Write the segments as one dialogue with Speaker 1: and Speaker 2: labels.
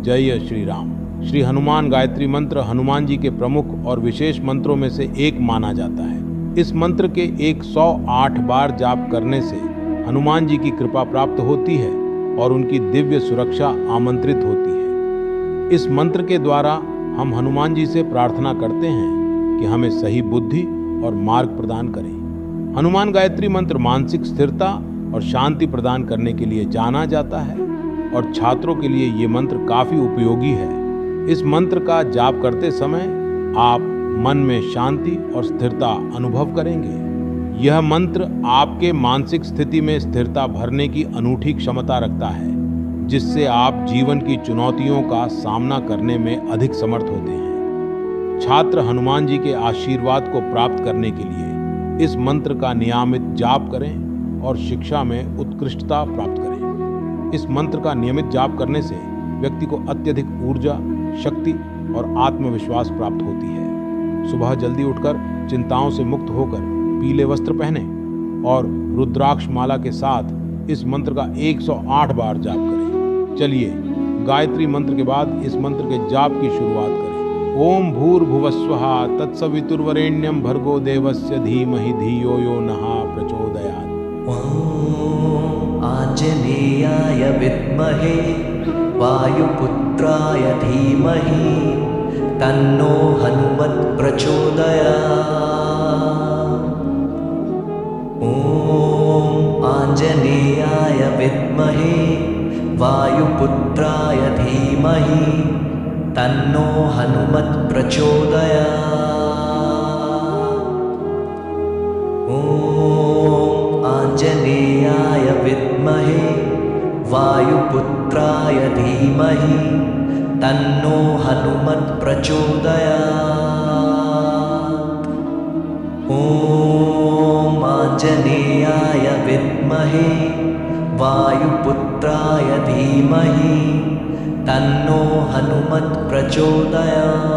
Speaker 1: जय श्री राम। श्री हनुमान गायत्री मंत्र हनुमान जी के प्रमुख और विशेष मंत्रों में से एक माना जाता है। इस मंत्र के 108 बार जाप करने से हनुमान जी की कृपा प्राप्त होती है और उनकी दिव्य सुरक्षा आमंत्रित होती है। इस मंत्र के द्वारा हम हनुमान जी से प्रार्थना करते हैं कि हमें सही बुद्धि और मार्ग प्रदान करें। हनुमान गायत्री मंत्र मानसिक स्थिरता और शांति प्रदान करने के लिए जाना जाता है और छात्रों के लिए ये मंत्र काफी उपयोगी है। इस मंत्र का जाप करते समय आप मन में शांति और स्थिरता अनुभव करेंगे। यह मंत्र आपके मानसिक स्थिति में स्थिरता भरने की अनूठी क्षमता रखता है, जिससे आप जीवन की चुनौतियों का सामना करने में अधिक समर्थ होते हैं। छात्र हनुमान जी के आशीर्वाद को प्राप्त करने के लिए इस मंत्र का नियमित जाप करें और शिक्षा में उत्कृष्टता प्राप्त करें। इस मंत्र का नियमित जाप करने से व्यक्ति को अत्यधिक ऊर्जा, शक्ति और आत्मविश्वास प्राप्त होती है। सुबह जल्दी उठकर चिंताओं से मुक्त होकर पीले वस्त्र पहने और रुद्राक्ष माला के साथ इस मंत्र का 108 बार जाप करें। चलिए गायत्री मंत्र के बाद इस मंत्र के जाप की शुरुआत करें। ओम भूर्भुवस्वः तत्सवितुर्वरेण्यं भर्गो देवस्य धीमहि धियो यो नः प्रचोदयात्।
Speaker 2: ओम आंजनेयाय विद्महे वायुपुत्राय धीमहि तन्नो हनुमत् प्रचोदयात्। ओम आंजनेयाय विद्महे वायुपुत्राय धीमहि तन्नो हनुमत् प्रचोदयात्। ओम आंजनेयाय विद्महे वायुपुत्राय धीमहि तन्नो हनुमत् प्रचोदयात्। ओम आंजनेयाय विद्महे वायुपुत्राय धीमहि तन्नो हनुमत् प्रचोदयात्।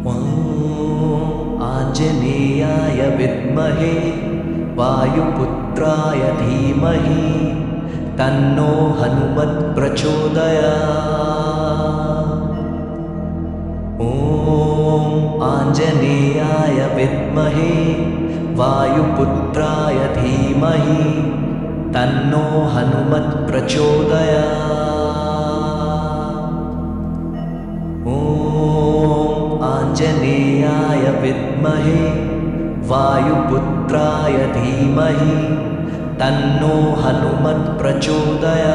Speaker 2: ओम आंजनेयाय विद्महे वायुपुत्राय धीमहि तन्नो हनुमत् प्रचोदयात्। ओम आंजनेयाय विद्महे वायुपुत्राय धीमहि तन्नो हनुमत् प्रचोदयात्। ओम आंजनेयाय विद्महे वायुपुत्राय धीमहि तन्नो हनुमत् प्रचोदयात्।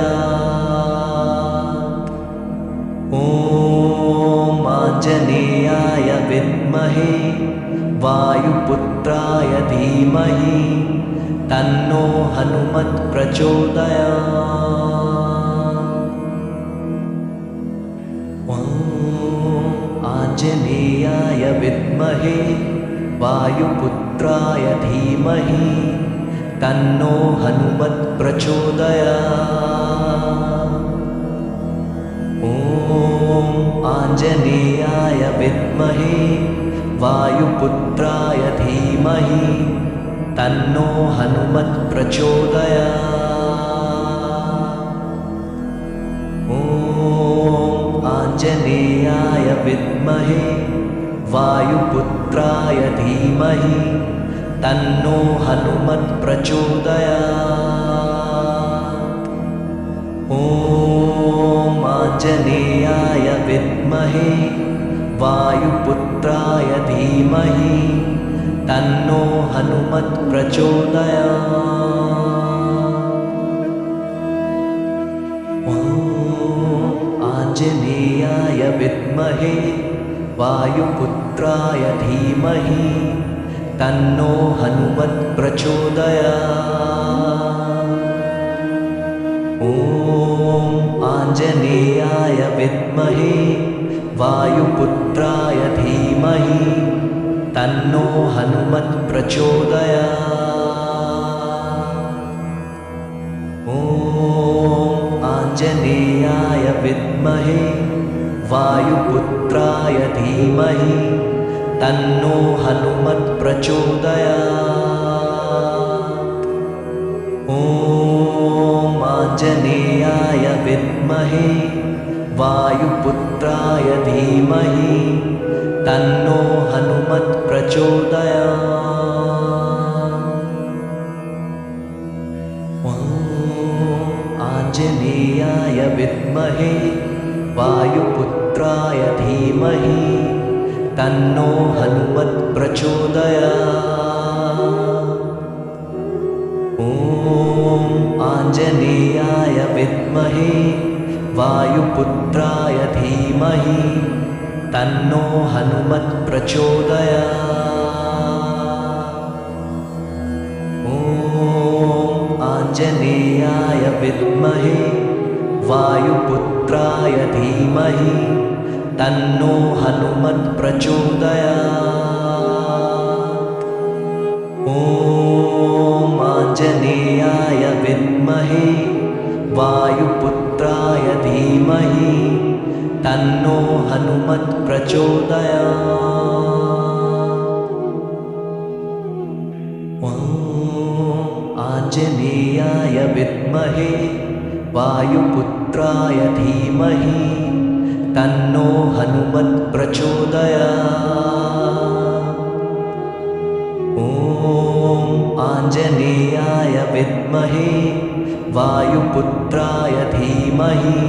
Speaker 2: ओम आंजनेयाय विद्महे वायुपुत्राय धीमहि तन्नो हनुमत् प्रचोदयात्। ओम आंजनेयाय विद्महे वायुपुत्राय धीमहि तन्नो हनुमत् प्रचोदयात्। ओम आंजनेयाय विद्महे वायुपुत्राय धीमहि तन्नो हनुमत् प्रचोदयात्। ओम आंजनेयाय विद्महे वायुपुत्राय धीमहि तन्नो हनुमत् प्रचोदयात्। ओम आंजनेयाय विद्महे वायुपुत्राय धीमहि तन्नो हनुमत् प्रचोदयात्। ओम आंजनेयाय विद्महे वायुपुत्राय धीमहि तन्नो हनुमत् प्रचोदयात्। ओम आंजनेयाय विद्महे वायुपुत्राय धीमहि तन्नो हनुमत् प्रचोदयात्। ओम आंजनेयाय विद्महे वायुपुत्राय धीमहि तन्नो हनुमत् प्रचोदयात्। ओम आञ्जनेयाय विद्महे वायुपुत्राय धीमहि तन्नो हनुमत् प्रचोदयात्। ॐ आञ्जनेयाय विद्महे वायुपुत्राय धीमहि तन्नो हनुमत् प्रचोदयात्। ॐ आञ्जनेयाय विद्महे वायुपुत्राय धीमहि तन्नो हनुमत् प्रचोदयात्। ॐ आञ्जनेयाय विद्महे वायुपुत्राय धीमहि तन्नो हनुमत् प्रचोदयात्। ॐ आञ्जनेयाय विद्महे वायुपुत्राय धीमहि तन्नो हनुमत् प्रचोदयात्। ॐ आञ्जनेयाय विद्महे वायुपुत्राय धीमहि तन्नो हनुमत् प्रचोदयात्। ॐ आञ्जनेयाय विद्महे वायुपुत्राय धीमहि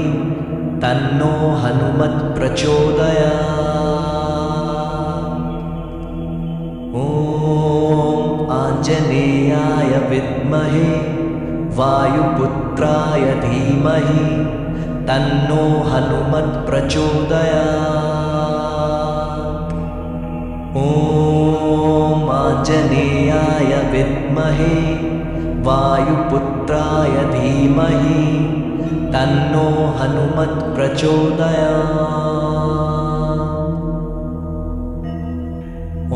Speaker 2: तन्नो हनुमत् प्रचोदयात्। ॐ आञ्जनेयाय विद्महे वायुपुत्राय धीमहि तन्नो हनुमत् प्रचोदयात्। ॐ आञ्जनेयाय विद्महे वायुपुत्राय धीमहि तन्नो हनुमत् प्रचोदयात्।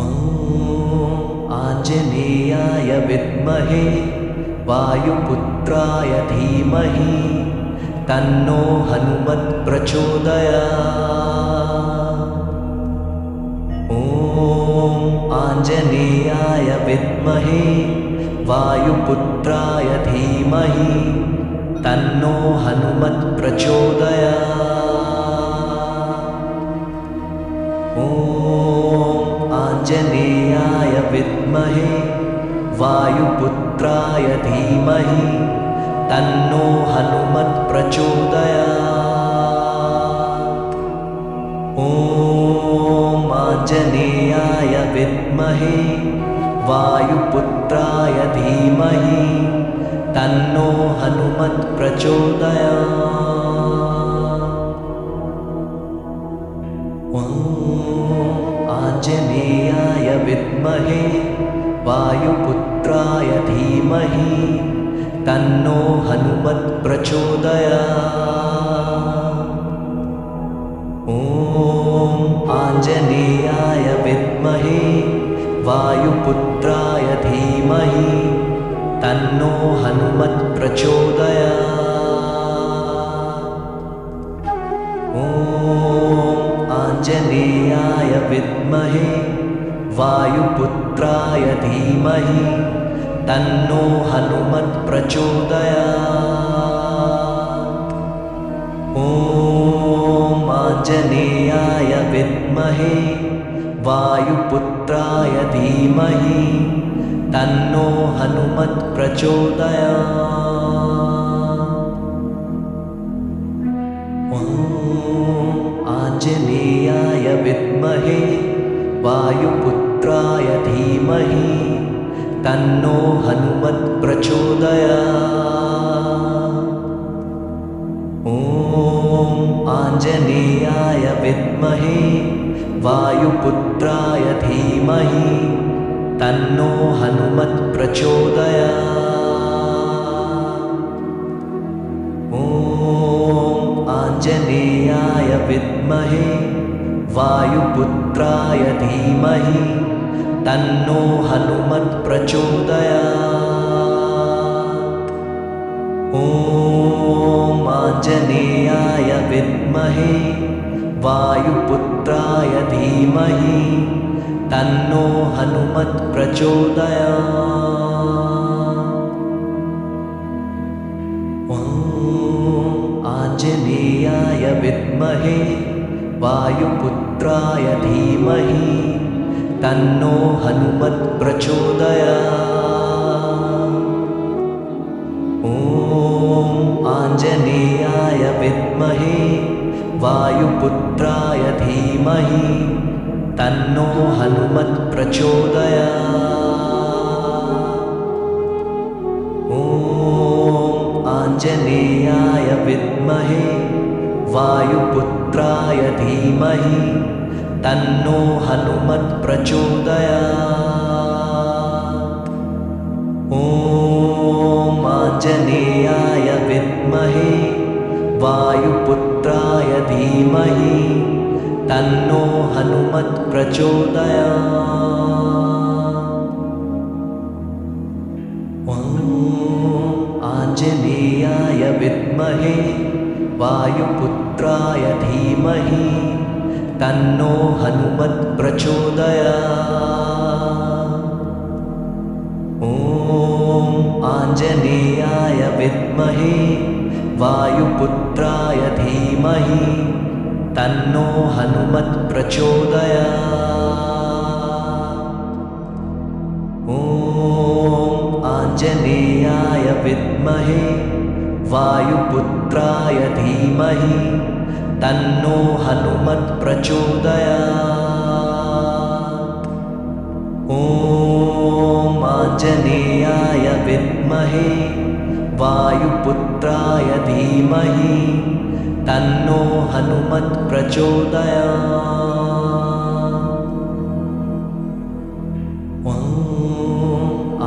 Speaker 2: ॐ आञ्जनेयाय विद्महे वायुपुत्राय धीमहि तन्नो हनुमत् प्रचोदयात्। ॐ आञ्जनेयाय विद्महे वायुपुत्राय धीमहि तन्नो हनुमत् प्रचोदयात्। ॐ आञ्जनेयाय विद्महे वायुपुत्राय धीमहि तन्नो हनुमत् प्रचोदयात्। ॐ आञ्जनेयाय विद्महे वायुपुत्राय धीमहि तन्नो हनुमत् प्रचोदयात्। ॐ आञ्जनेयाय विद्महे वायुपुत्राय धीमहि तन्नो हनुमत् प्रचोदयात्। ॐ आञ्जनेयाय विद्महे वायुपुत्राय धीमहि तन्नो हनुमत् प्रचोदयात्। ॐ आञ्जनेयाय विद्महे वायुपुत्राय धीमहि तन्नो हनुमत् प्रचोदयात्। ॐ आञ्जनेयाय विद्महे वायुपुत्राय धीमहि तन्नो हनुमत् प्रचोदयात्। ॐ आञ्जनेयाय विद्महे वायुपुत्राय धीमहि तन्नो हनुमत् प्रचोदयात्। ॐ आञ्जनेयाय विद्महे वायुपुत्राय धीमहि तन्नो हनुमत् प्रचोदयात्। ॐ आञ्जनेयाय विद्महे वायुपुत्राय धीमहि तन्नो हनुमत् प्रचोदयात्। ॐ आञ्जनेयाय विद्महे वायुपुत्राय धीमहि तन्नो हनुमत् प्रचोदयात्। ॐ विद्महे वायुपुत्राय धीमहि तन्नो हनुमत् प्रचोदयात्। ॐ आञ्जनेयाय विद्महे वायुपुत्राय धीमहि तन्नो हनुमत् प्रचोदयात्। ॐ आञ्जनेयाय विद्महे वायुपुत्राय धीमहि तन्नो हनुमत् प्रचोदयात्। ॐ आञ्जनेयाय विद्महे वायुपुत्राय धीमहि तन्नो हनुमत् प्रचोदयात्। ॐ आञ्जनेयाय विद्महे वायुपुत्राय धीमहि तन्नो हनुमत् प्रचोदयात्। ॐ आञ्जनेयाय विद्महे वायुपुत्राय धीमहि तन्नो हनुमत् प्रचोदयात्। ॐ आञ्जनेयाय विद्महे वायुपुत्राय धीमहि तन्नो हनुमत् प्रचोदयात्। ॐ आञ्जनेयाय विद्महे वायुपुत्राय धीमहि तन्नो हनुमत् प्रचोदयात्। ॐ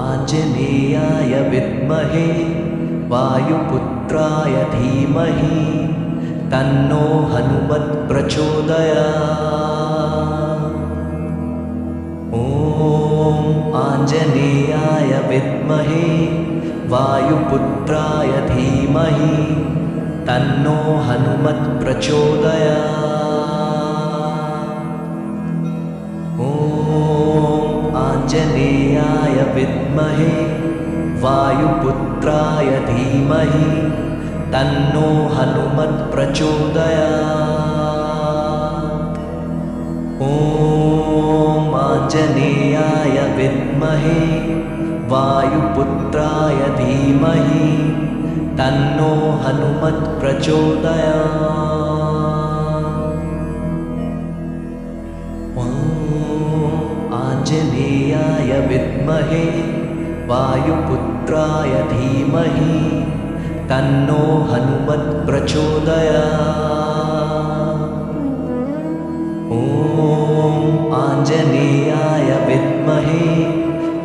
Speaker 2: आञ्जनेयाय विद्महे वायुपुत्राय धीमहि तन्नो हनुमत् प्रचोदयात्। ॐ आञ्जनेयाय विद्महे वायुपुत्राय धीमहि तन्नो हनुमत् प्रचोदयात्। ॐ आञ्जनेयाय विद्महे वायुपुत्राय धीमहि तन्नो हनुमत् प्रचोदयात्। ॐ आञ्जनेयाय विद्महे वायुपुत्राय धीमहि तन्नो हनुमत् प्रचोदयात्। ॐ आञ्जनेयाय विद्महे वायुपुत्राय धीमहि तन्नो हनुमत् प्रचोदयात्। ॐ आञ्जनेयाय विद्महे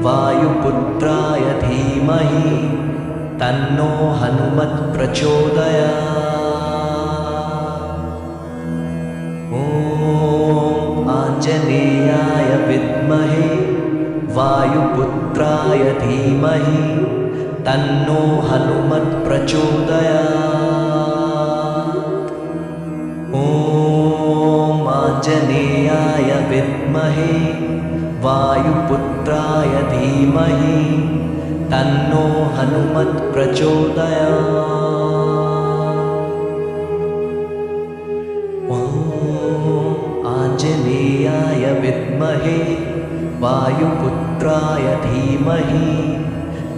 Speaker 2: वायुपुत्राय धीमहि तन्नो हनुमत् प्रचोदयात्। ॐ आञ्जनेयाय विद्महे वायुपुत्राय धीमहि तन्नो हनुमत् प्रचोदयात्। ॐ आञ्जनेयाय विद्महे वायुपुत्राय धीमहि तन्नो हनुमत् प्रचोदयात्। ॐ आञ्जनेयाय विद्महे वायुपुत्राय धीमहि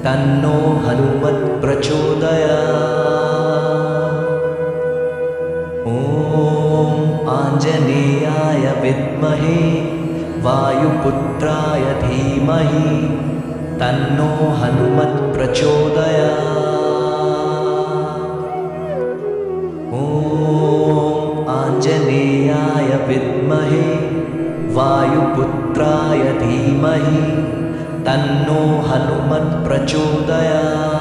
Speaker 2: तन्नो हनुमत् प्रचोदयात्। ॐ आञ्जनेयाय विद्महे वायुपुत्राय धीमहि तन्नो हनुमत् प्रचोदयात्। ॐ आञ्जनेयाय विद्महे वायुपुत्राय धीमहि तन्नो हनुमत् प्रचोदयात्।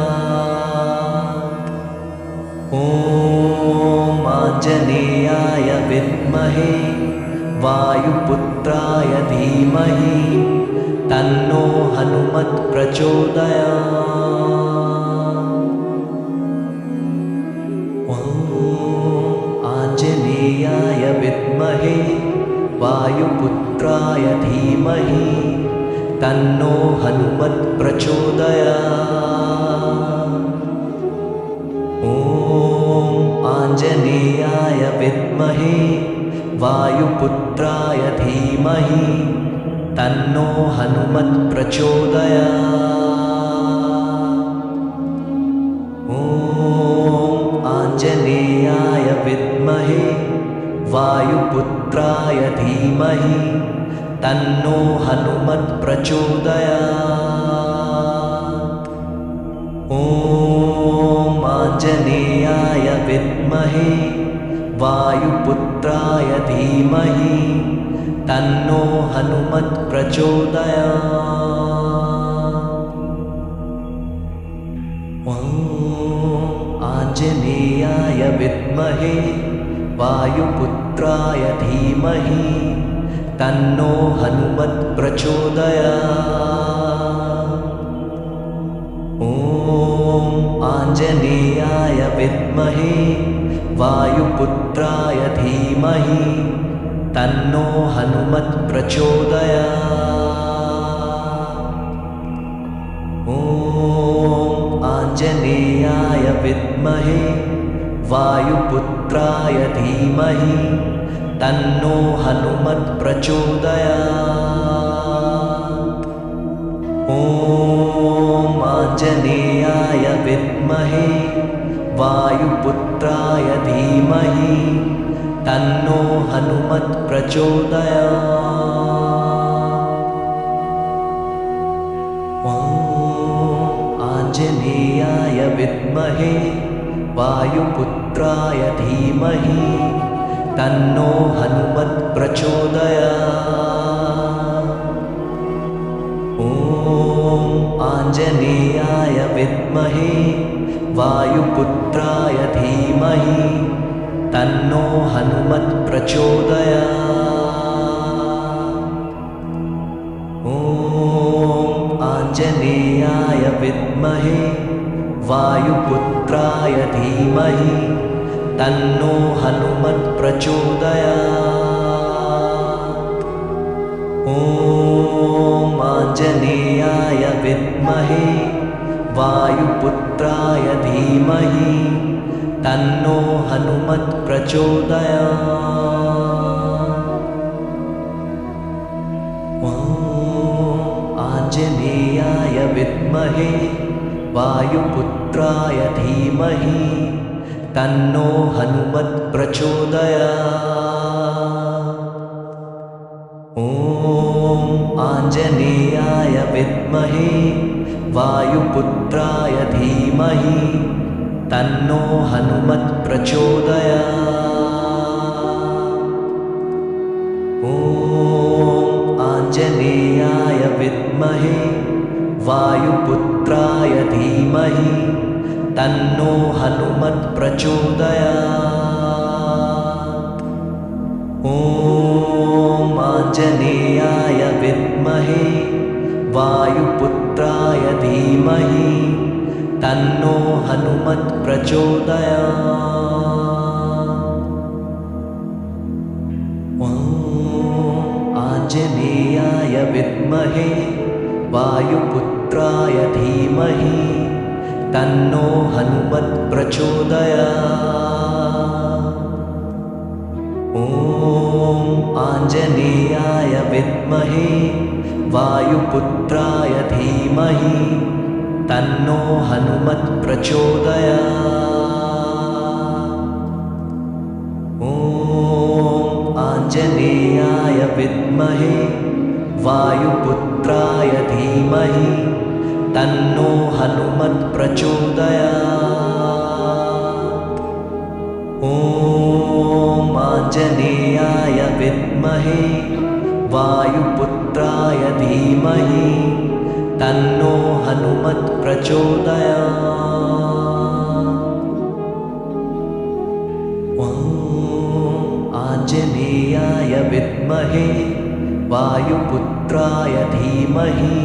Speaker 2: ॐ आञ्जनेयाय विद्महे वायुपुत्राय धीमहि तन्नो हनुमत् प्रचोदयात्। ॐ आञ्जनेयाय विद्महे वायुपुत्राय धीमहि तन्नो हनुमत् प्रचोदयात्। ॐ आञ्जनेयाय विद्महे वायुपुत्राय धीमहि तन्नो हनुमत् प्रचोदयात्। ॐ आञ्जनेयाय विद्महे वायुपुत्राय धीमहि तन्नो हनुमत् प्रचोदयात्। ॐ आञ्जनेयाय विद्महे वायुपुत्राय धीमहि तन्नो हनुमत् प्रचोदयात्। ॐ आञ्जनेयाय विद्महे वायुपुत्राय धीमहि तन्नो हनुमत् प्रचोदयात्। ॐ आञ्जनेयाय विद्महे वायुपुत्राय धीमहि तन्नो हनुमत् प्रचोदयात्। ॐ आञ्जनेयाय विद्महे वायुपुत्राय धीमहि तन्नो हनुमत् प्रचोदयात्। ॐ आञ्जनेयाय विद्महे वायुपुत्राय धीमहि तन्नो हनुमत् प्रचोदयात्। ॐ आञ्जनेयाय विद्महे वायुपुत्राय धीमहि तन्नो हनुमत् प्रचोदयात्। ॐ आञ्जनेयाय विद्महे वायुपुत्राय धीमहि तन्नो हनुमत् प्रचोदयात्। ॐ आञ्जनेयाय विद्महे वायुपुत्राय धीमहि तन्नो हनुमत् प्रचोदयात्। ॐ आञ्जनेयाय विद्महे वायुपुत्राय धीमहि तन्नो हनुमत् प्रचोदयात्। ॐ आञ्जनेयाय विद्महे वायुपुत्राय धीमहि तन्नो हनुमत् प्रचोदयात्। ॐ आञ्जनेयाय विद्महे वायुपुत्राय धीमहि तन्नो हनुमत् प्रचोदयात्। ॐ आञ्जनेयाय विद्महे वायुपुत्राय धीमहि तन्नो हनुमत् प्रचोदयात्। ॐ आञ्जनेयाय विद्महे वायुपुत्राय धीमहि तन्नो हनुमत् प्रचोदयात्। ॐ आञ्जनेयाय विद्महे वायुपुत्राय धीमहि तन्नो हनुमत् प्रचोदयात्। ॐ आञ्जनेयाय विद्महे वायुपुत्राय धीमहि तन्नो हनुमत् प्रचोदयात्। ॐ आञ्जनेयाय विद्महे वायुपुत्राय धीमहि तन्नो हनुमत् प्रचोदयात्। ॐ आञ्जनेयाय विद्महे वायुपुत्राय धीमहि तन्नो हनुमत् प्रचोदयात्। ॐ आञ्जनेयाय विद्महे वायुपुत्राय धीमहि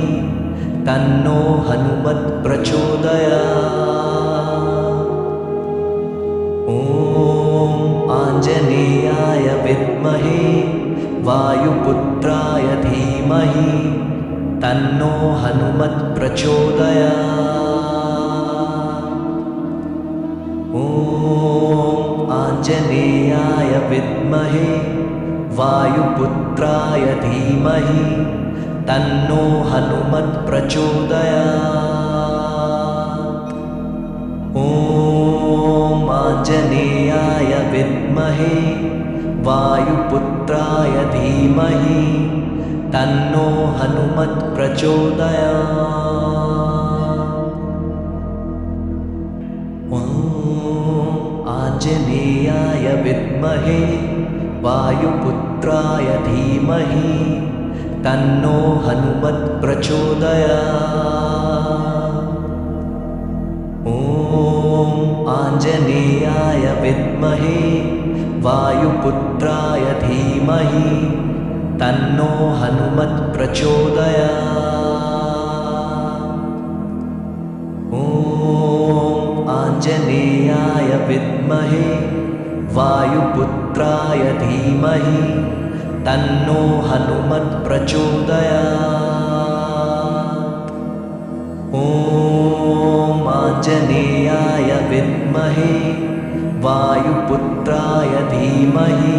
Speaker 2: तन्नो हनुमत् प्रचोदयात्। ॐ आञ्जनेयाय विद्महे वायुपुत्राय धीमहि तन्नो हनुमत् प्रचोदयात्। ॐ आञ्जनेयाय विद्महे वायुपुत्राय धीमहि तन्नो हनुमत् प्रचोदयात्। ॐ आञ्जनेयाय विद्महे वायुपुत्राय धीमहि तन्नो हनुमत् प्रचोदयात्। ॐ आञ्जनेयाय विद्महे वायुपुत्राय धीमहि तन्नो हनुमत् प्रचोदयात्। ॐ आञ्जनेयाय विद्महे वायुपुत्राय धीमहि तन्नो हनुमत् प्रचोदयात्। ॐ आञ्जनेयाय विद्महे वायुपुत्राय धीमहि तन्नो हनुमत् प्रचोदयात्। ॐ आञ्जनेयाय विद्महे वायुपुत्राय धीमहि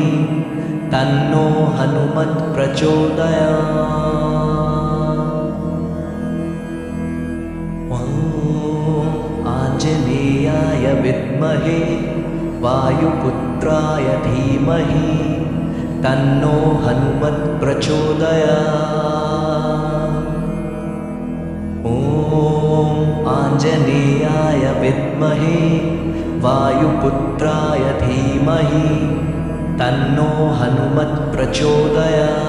Speaker 2: तन्नो हनुमत् प्रचोदयात्। ॐ आञ्जनेयाय विद्महे वायुपुत्राय धीमहि तन्नो हनुमत् प्रचोदयात्। ॐ आञ्जनेयाय विद्महे वायुपुत्राय धीमहि तन्नो हनुमत् प्रचोदयात्।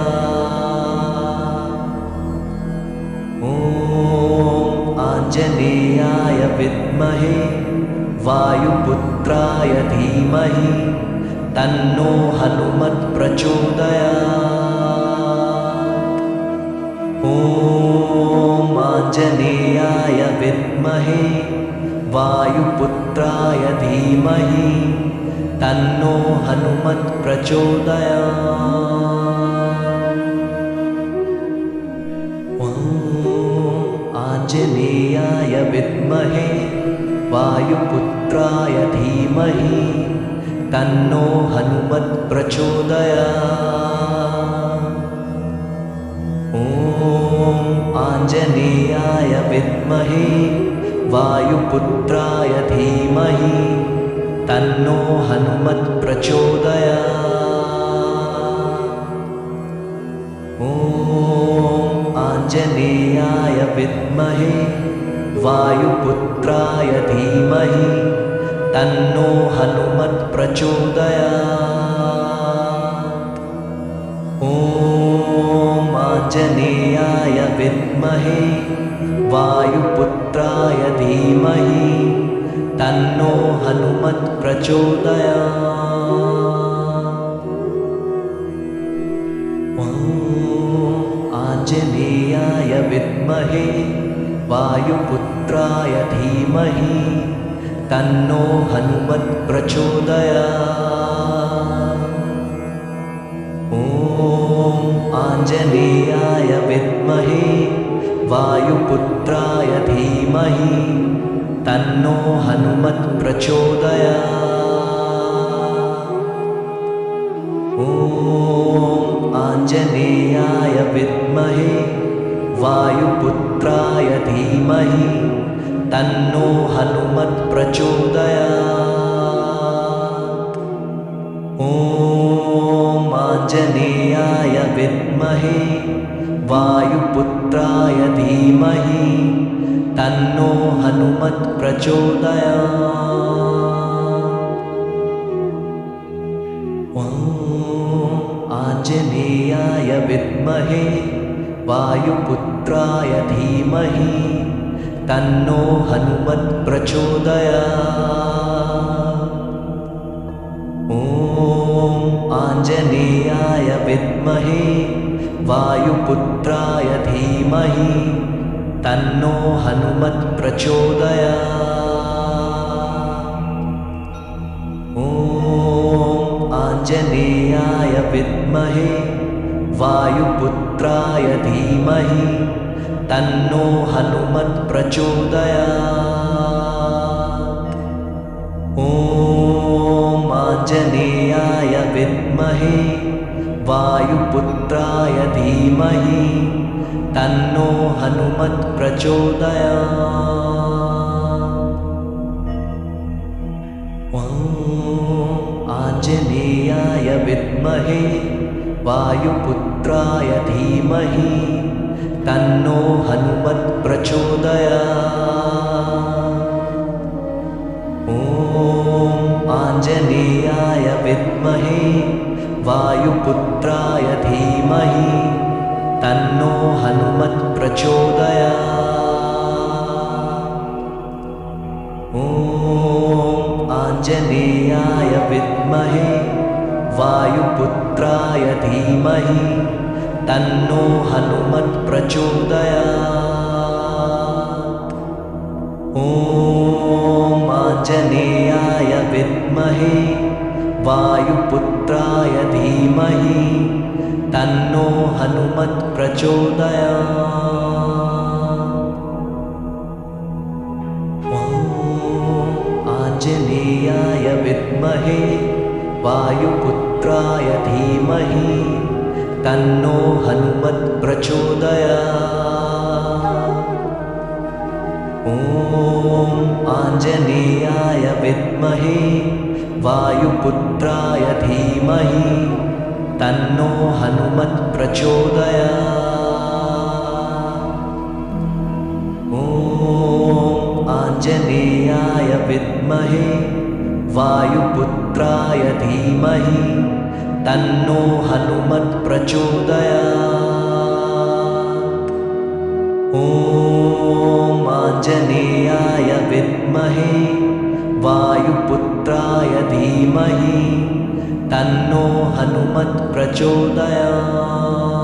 Speaker 2: ॐ आञ्जनेयाय विद्महे वायुपुत्राय धीमहि तन्नो हनुमत् प्रचोदयात्। ॐ आञ्जनेयाय विद्महे वायुपुत्राय धीमहि तन्नो हनुमत् प्रचोदयात्। ॐ आञ्जनेयाय विद्महे वायुपुत्राय धीमहि तन्नो हनुमत् प्रचोदयात्। ॐ आञ्जनेयाय विद्महे वायुपुत्राय धीमहि तन्नो हनुमत् प्रचोदयात्। ॐ आञ्जनेयाय विद्महे वायुपुत्राय धीमहि तन्नो हनुमत् प्रचोदयात्। ॐ आञ्जनेयाय विद्महे वायुपुत्राय धीमहि तन्नो हनुमत् प्रचोदयात्। ॐ आञ्जनेयाय विद्महे वायुपुत्राय धीमहि तन्नो हनुमत् प्रचोदयात्। ॐ आञ्जनेयाय विद्महे वायुपुत्राय धीमहि तन्नो हनुमत् प्रचोदयात्। ॐ आञ्जनेयाय विद्महे वायुपुत्राय धीमहि तन्नो हनुमत् प्रचोदयात्। ॐ आञ्जनेयाय विद्महे वायुपुत्राय धीमहि तन्नो हनुमत् प्रचोदयात्। ॐ आञ्जनेयाय विद्महे वायुपुत्राय धीमहि तन्नो हनुमत् प्रचोदयात्। ॐ आञ्जनेयाय विद्महे वायुपुत्राय धीमहि तन्नो हनुमत् प्रचोदयात्। ॐ आञ्जनेयाय विद्महे वायुपुत्राय धीमहि तन्नो हनुमत् प्रचोदयात्। ॐ आञ्जनेयाय वायुपुत्राय धीमहि तन्नो हनुमत् प्रचोदयात्। ॐ आञ्जनेयाय विद्महे वायुपुत्राय धीमहि तन्नो हनुमत् प्रचोदयात्। ॐ आञ्जनेयाय विद्महे वायुपुत्राय धीमहि तन्नो हनुमत् प्रचोदयात्। ॐ आञ्जनेयाय विद्महे वायुपुत्राय धीमहि तन्नो हनुमत् प्रचोदयात्। ॐ आञ्जनेयाय विद्महे वायुपुत्राय धीमहि तन्नो हनुमत् प्रचोदयात्। ॐ आञ्जनेयाय विद्महे वायुपुत्राय धीमहि तन्नो हनुमत् प्रचोदयात्। ॐ आञ्जनेयाय विद्महे वायुपुत्राय धीमहि तन्नो हनुमत् प्रचोदयात्। ॐ आञ्जनेयाय विद्महे वायुपुत्राय धीमहि तन्नो हनुमत् प्रचोदयात्। ॐ आञ्जनेयाय विद्महे वायुपुत्राय धीमहि तन्नो हनुमत् प्रचोदयात्।